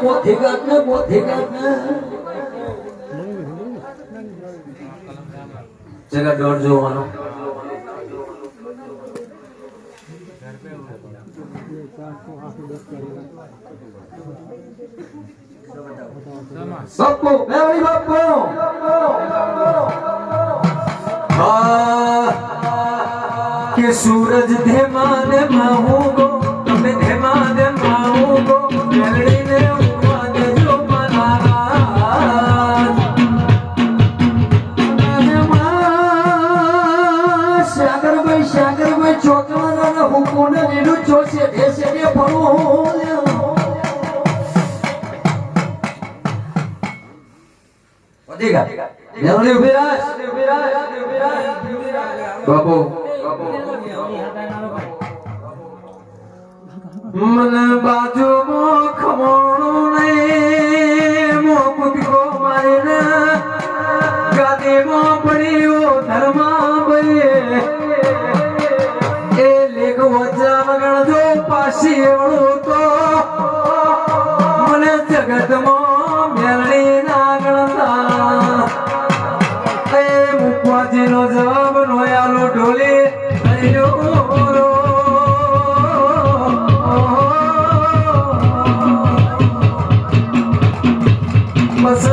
મોથી ગાંઠને જગા દોડ જોવાનો બાપુ મેવડી બાપુ કે સૂરજ ધેમાન માહુગો તમે ધેમાન માહુગો મેલડીને ઉવા દેજો મનારા સાગરભાઈ ચોકવાના હુકુને નીડું ચોસે દેશે ને ફળું વધીગા મેલડી ઉભી રાખ બાપુ મન બાજુ મો ખમોણું નહીં મો કુદકો મારીને ગાદીમાં પડ્યો ધર્મા ભાઈ એ લેખ વચ્ચા વગણ જો પાછી એવડું તો મને જગતમાં મેલડી ના ગણતા એ મુખવાજીનો જવાબ નોયાલો ઢોલી બસ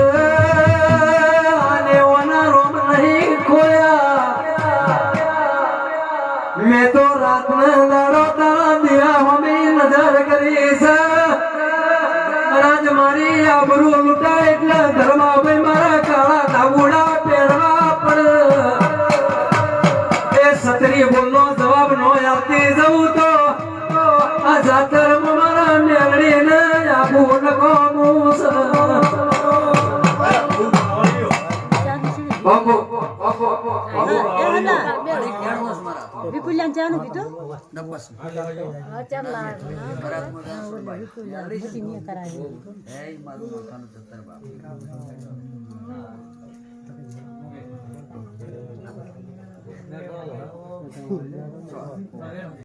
આને ઓના રોમ નહીં ખોયા મેં તો રાતને દાડો તારા દિયા હમી નજર કરી છે રાજ મારી આબરૂ લૂંટા એટલે ધર્માભાઈ મારા કાળા ધાબુડા પહેરવા પડે એ સતરી બોલનો જવાબ નો આપતી જવું તો આ જાતરમાં મારા મેળડીને આબુ નકોમું છે બાપુ બાપુ વિપુલ્યાન જાનું કીધું નબસ ચાલા મારું માથાનું સત્તર બાપ